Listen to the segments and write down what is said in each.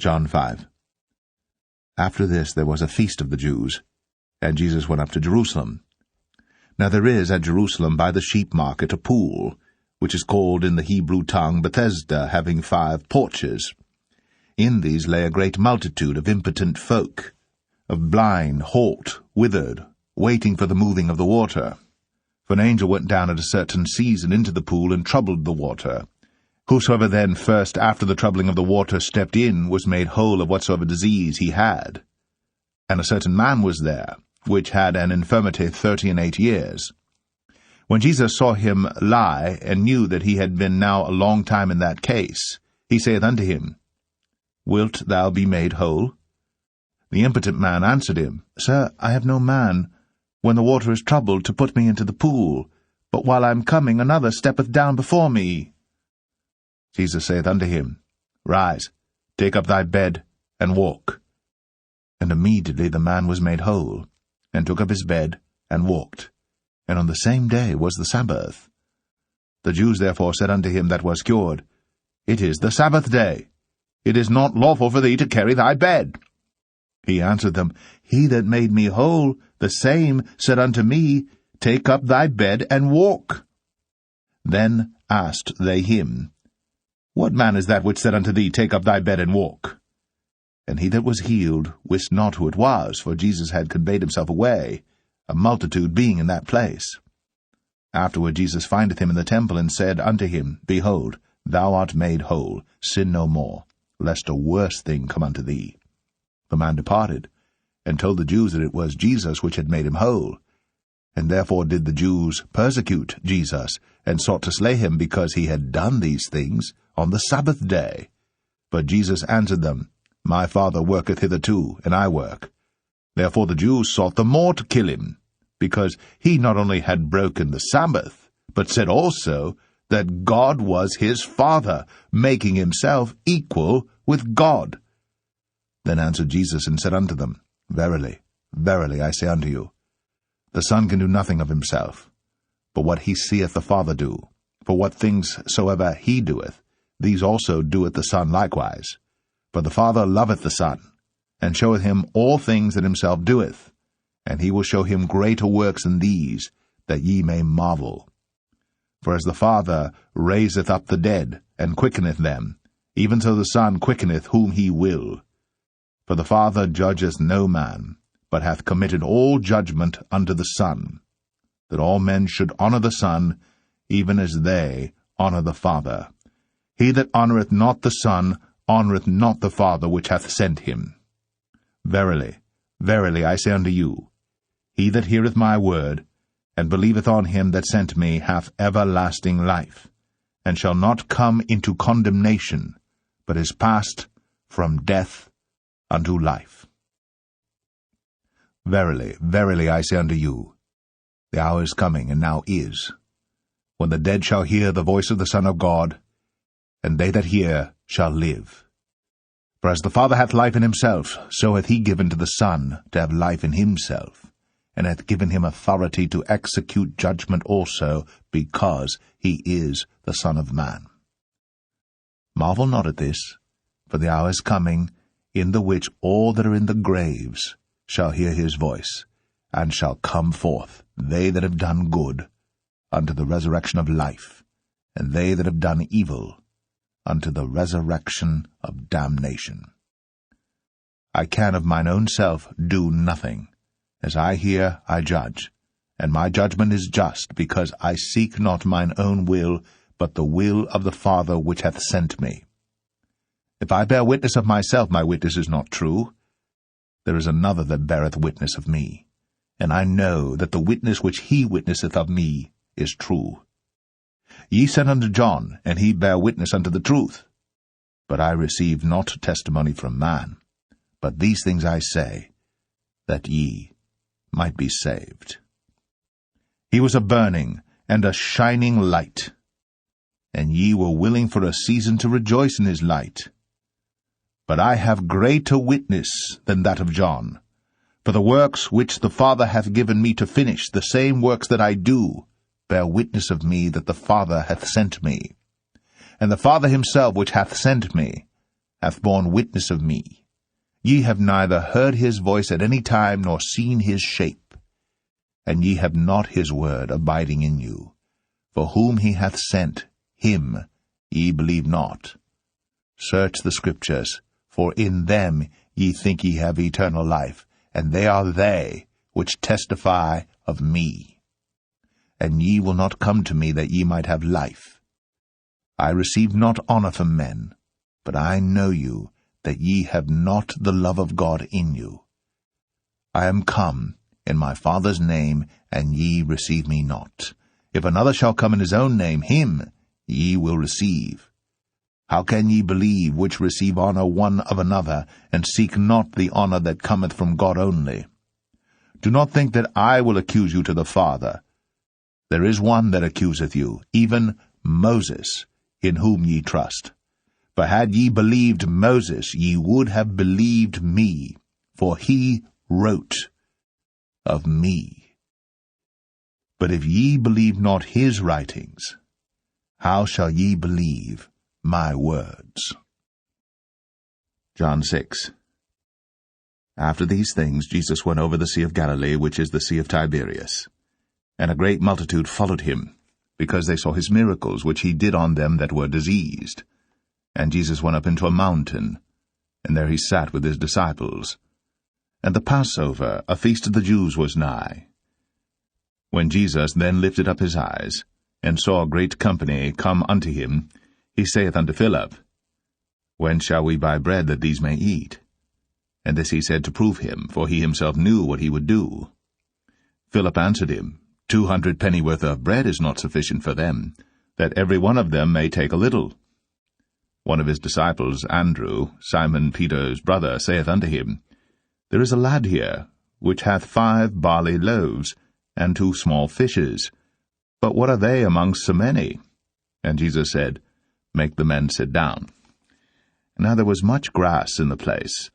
John 5. After this there was a feast of the Jews, and Jesus went up to Jerusalem. Now there is at Jerusalem by the sheep market a pool, which is called in the Hebrew tongue Bethesda, having 5 porches. In these lay a great multitude of impotent folk, of blind, halt, withered, waiting for the moving of the water. For an angel went down at a certain season into the pool and troubled the water. Whosoever then first after the troubling of the water stepped in was made whole of whatsoever disease he had. And a certain man was there, which had an infirmity 38 years. When Jesus saw him lie, and knew that he had been now a long time in that case, he saith unto him, Wilt thou be made whole? The impotent man answered him, Sir, I have no man, when the water is troubled, to put me into the pool, but while I am coming another steppeth down before me. Jesus saith unto him, Rise, take up thy bed, and walk. And immediately the man was made whole, and took up his bed, and walked. And on the same day was the Sabbath. The Jews therefore said unto him that was cured, It is the Sabbath day. It is not lawful for thee to carry thy bed. He answered them, He that made me whole, the same said unto me, Take up thy bed, and walk. Then asked they him, What man is that which said unto thee, Take up thy bed, and walk? And he that was healed wist not who it was, for Jesus had conveyed himself away, a multitude being in that place. Afterward Jesus findeth him in the temple, and said unto him, Behold, thou art made whole, sin no more, lest a worse thing come unto thee. The man departed, and told the Jews that it was Jesus which had made him whole. And therefore did the Jews persecute Jesus, and sought to slay him, because he had done these things on the Sabbath day. But Jesus answered them, My Father worketh hitherto, and I work. Therefore the Jews sought the more to kill him, because he not only had broken the Sabbath, but said also that God was his Father, making himself equal with God. Then answered Jesus and said unto them, Verily, verily, I say unto you, the Son can do nothing of himself, but what he seeth the Father do. For what things soever he doeth, these also doeth the Son likewise. For the Father loveth the Son, and showeth him all things that himself doeth, and he will show him greater works than these, that ye may marvel. For as the Father raiseth up the dead, and quickeneth them, even so the Son quickeneth whom he will. For the Father judgeth no man, but hath committed all judgment unto the Son, that all men should honour the Son, even as they honour the Father. He that honoureth not the Son honoureth not the Father which hath sent him. Verily, verily, I say unto you, he that heareth my word, and believeth on him that sent me, hath everlasting life, and shall not come into condemnation, but is passed from death unto life. Verily, verily, I say unto you, the hour is coming, and now is, when the dead shall hear the voice of the Son of God, and they that hear shall live. For as the Father hath life in himself, so hath he given to the Son to have life in himself, and hath given him authority to execute judgment also, because he is the Son of Man. Marvel not at this, for the hour is coming, in the which all that are in the graves shall hear his voice, and shall come forth, they that have done good, unto the resurrection of life, and they that have done evil, unto the resurrection of damnation. I can of mine own self do nothing. As I hear, I judge, and my judgment is just, because I seek not mine own will, but the will of the Father which hath sent me. If I bear witness of myself, my witness is not true. There is another that beareth witness of me, and I know that the witness which he witnesseth of me is true. Ye sent unto John, and he bare witness unto the truth. But I received not testimony from man. But these things I say, that ye might be saved. He was a burning and a shining light, and ye were willing for a season to rejoice in his light. But I have greater witness than that of John. For the works which the Father hath given me to finish, the same works that I do, bear witness of me that the Father hath sent me. And the Father himself which hath sent me hath borne witness of me. Ye have neither heard his voice at any time, nor seen his shape. And ye have not his word abiding in you. For whom he hath sent, him ye believe not. Search the Scriptures, for in them ye think ye have eternal life, and they are they which testify of me. And ye will not come to me that ye might have life. I receive not honor from men, but I know you, that ye have not the love of God in you. I am come in my Father's name, and ye receive me not. If another shall come in his own name, him ye will receive. How can ye believe which receive honor one of another, and seek not the honor that cometh from God only? Do not think that I will accuse you to the Father. There is one that accuseth you, even Moses, in whom ye trust. For had ye believed Moses, ye would have believed me, for he wrote of me. But if ye believe not his writings, how shall ye believe my words? John 6. After these things Jesus went over the Sea of Galilee, which is the Sea of Tiberias. And a great multitude followed him, because they saw his miracles which he did on them that were diseased. And Jesus went up into a mountain, and there he sat with his disciples. And the Passover, a feast of the Jews, was nigh. When Jesus then lifted up his eyes, and saw a great company come unto him, he saith unto Philip, When shall we buy bread that these may eat? And this he said to prove him, for he himself knew what he would do. Philip answered him, 200 pennyworth of bread is not sufficient for them, that every one of them may take a little. One of his disciples, Andrew, Simon Peter's brother, saith unto him, There is a lad here, which hath 5 barley loaves, and 2 small fishes. But what are they amongst so many? And Jesus said, Make the men sit down. Now there was much grass in the place.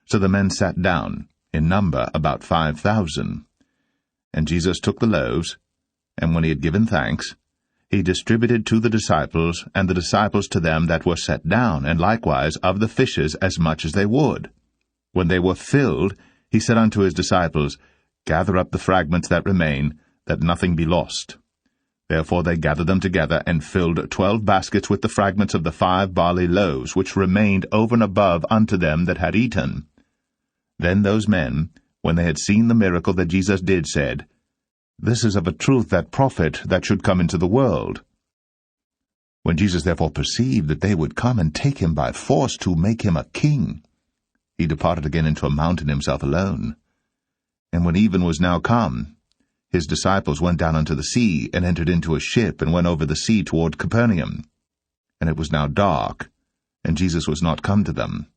So the men sat down, in number about 5,000. And Jesus took the loaves, and when he had given thanks, he distributed to the disciples, and the disciples to them that were set down, and likewise of the fishes as much as they would. When they were filled, he said unto his disciples, Gather up the fragments that remain, that nothing be lost. Therefore they gathered them together, and filled 12 baskets with the fragments of the 5 barley loaves, which remained over and above unto them that had eaten. Then those men, when they had seen the miracle that Jesus did, said, This is of a truth that prophet that should come into the world. When Jesus therefore perceived that they would come and take him by force to make him a king, he departed again into a mountain himself alone. And when even was now come, his disciples went down unto the sea, and entered into a ship, and went over the sea toward Capernaum. And it was now dark, and Jesus was not come to them.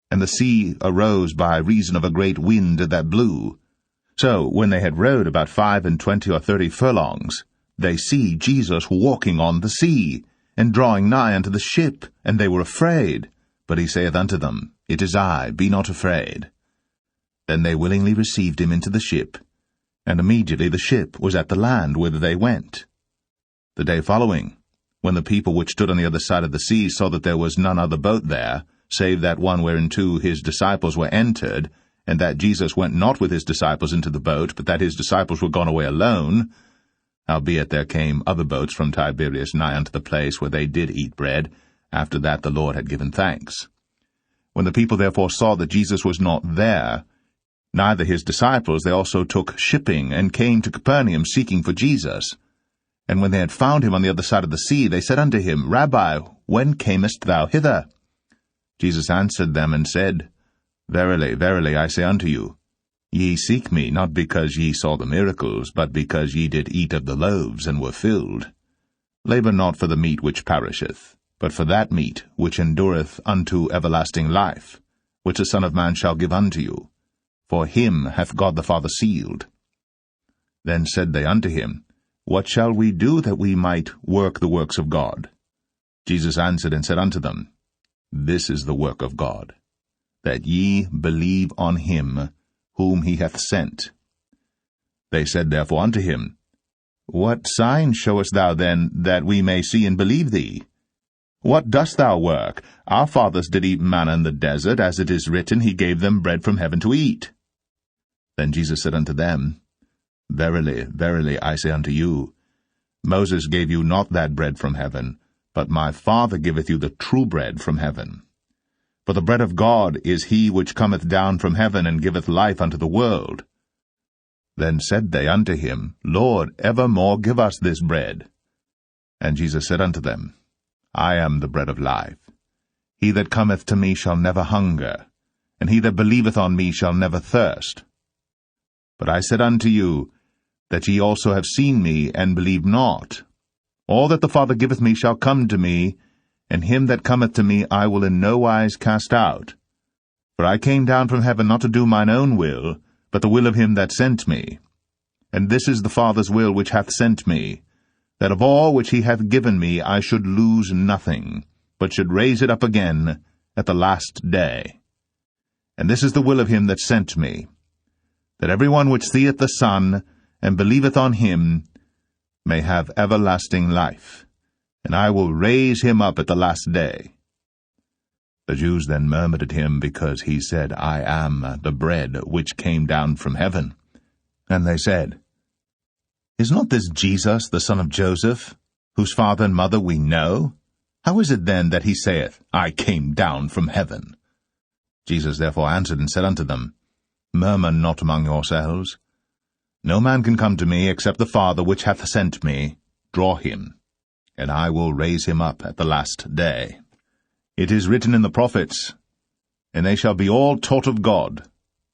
And the sea arose by reason of a great wind that blew. So, when they had rowed about 25 or 30 furlongs, they see Jesus walking on the sea, and drawing nigh unto the ship, and they were afraid. But he saith unto them, It is I, be not afraid. Then they willingly received him into the ship, and immediately the ship was at the land whither they went. The day following, when the people which stood on the other side of the sea saw that there was none other boat there, save that one whereinto his disciples were entered, and that Jesus went not with his disciples into the boat, but that his disciples were gone away alone, howbeit there came other boats from Tiberias nigh unto the place where they did eat bread, after that the Lord had given thanks. When the people therefore saw that Jesus was not there, neither his disciples, they also took shipping, and came to Capernaum, seeking for Jesus. And when they had found him on the other side of the sea, they said unto him, Rabbi, when camest thou hither? Jesus answered them and said, Verily, verily, I say unto you, ye seek me, not because ye saw the miracles, but because ye did eat of the loaves, and were filled. Labor not for the meat which perisheth, but for that meat which endureth unto everlasting life, which the Son of Man shall give unto you. For him hath God the Father sealed. Then said they unto him, What shall we do that we might work the works of God? Jesus answered and said unto them, This is the work of God, that ye believe on him whom he hath sent. They said therefore unto him, What sign showest thou then, that we may see and believe thee? What dost thou work? Our fathers did eat manna in the desert, as it is written, He gave them bread from heaven to eat. Then Jesus said unto them, Verily, verily, I say unto you, Moses gave you not that bread from heaven, but my Father giveth you the true bread from heaven. For the bread of God is he which cometh down from heaven, and giveth life unto the world. Then said they unto him, Lord, evermore give us this bread. And Jesus said unto them, I am the bread of life. He that cometh to me shall never hunger, and he that believeth on me shall never thirst. But I said unto you, that ye also have seen me, and believe not. All that the Father giveth me shall come to me, and him that cometh to me I will in no wise cast out. For I came down from heaven not to do mine own will, but the will of him that sent me. And this is the Father's will which hath sent me, that of all which he hath given me I should lose nothing, but should raise it up again at the last day. And this is the will of him that sent me, that every one which seeth the Son, and believeth on him, may have everlasting life, and I will raise him up at the last day. The Jews then murmured at him, because he said, I am the bread which came down from heaven. And they said, Is not this Jesus, the son of Joseph, whose father and mother we know? How is it then that he saith, I came down from heaven? Jesus therefore answered and said unto them, Murmur not among yourselves. No man can come to me, except the Father which hath sent me draw him, and I will raise him up at the last day. It is written in the prophets, And they shall be all taught of God.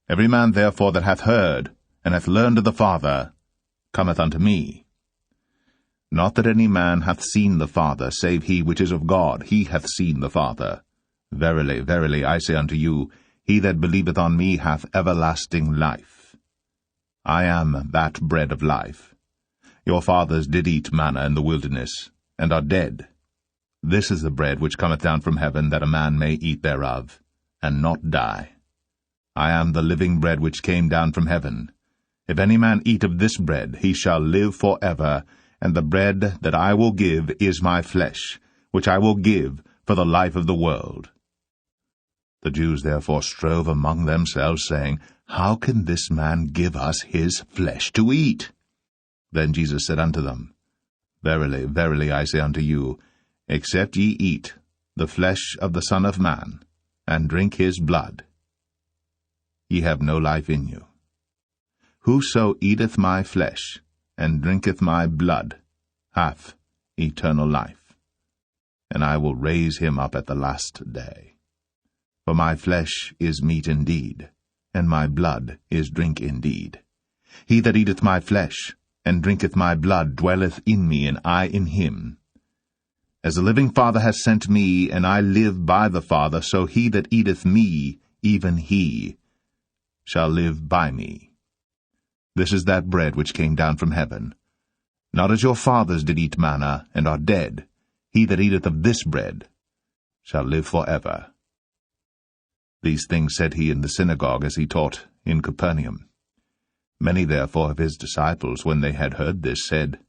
Every man therefore that hath heard, and hath learned of the Father, cometh unto me. Not that any man hath seen the Father, save he which is of God, he hath seen the Father. Verily, verily, I say unto you, he that believeth on me hath everlasting life. I am that bread of life. Your fathers did eat manna in the wilderness, and are dead. This is the bread which cometh down from heaven, that a man may eat thereof, and not die. I am the living bread which came down from heaven. If any man eat of this bread, he shall live for ever, and the bread that I will give is my flesh, which I will give for the life of the world. The Jews therefore strove among themselves, saying, How can this man give us his flesh to eat? Then Jesus said unto them, Verily, verily, I say unto you, except ye eat the flesh of the Son of Man, and drink his blood, ye have no life in you. Whoso eateth my flesh, and drinketh my blood, hath eternal life, and I will raise him up at the last day. For my flesh is meat indeed, and my blood is drink indeed. He that eateth my flesh, and drinketh my blood, dwelleth in me, and I in him. As the living Father hath sent me, and I live by the Father, so he that eateth me, even he, shall live by me. This is that bread which came down from heaven. Not as your fathers did eat manna, and are dead. He that eateth of this bread shall live for ever. These things said he in the synagogue, as he taught in Capernaum. Many therefore of his disciples, when they had heard this, said,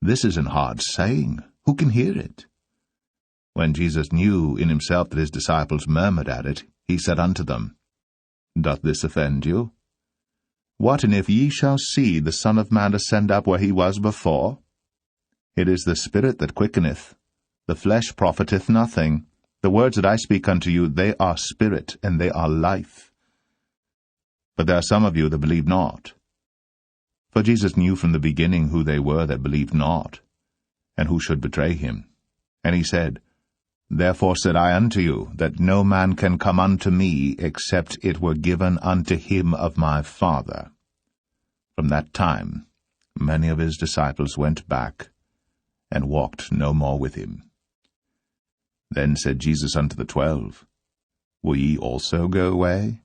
This is an hard saying. Who can hear it? When Jesus knew in himself that his disciples murmured at it, he said unto them, Doth this offend you? What, and if ye shall see the Son of Man ascend up where he was before? It is the Spirit that quickeneth, the flesh profiteth nothing. The words that I speak unto you, they are spirit, and they are life. But there are some of you that believe not. For Jesus knew from the beginning who they were that believed not, and who should betray him. And he said, Therefore said I unto you, that no man can come unto me, except it were given unto him of my Father. From that time many of his disciples went back, and walked no more with him. Then said Jesus unto the 12, Will ye also go away?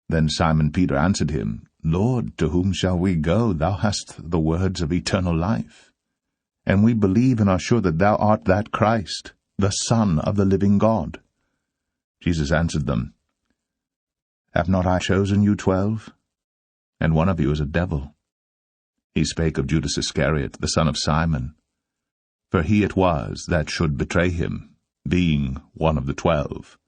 Then Simon Peter answered him, Lord, to whom shall we go? Thou hast the words of eternal life. And we believe and are sure that thou art that Christ, the Son of the living God. Jesus answered them, Have not I chosen you 12? And one of you is a devil. He spake of Judas Iscariot, the son of Simon. For he it was that should betray him. being one of the 12.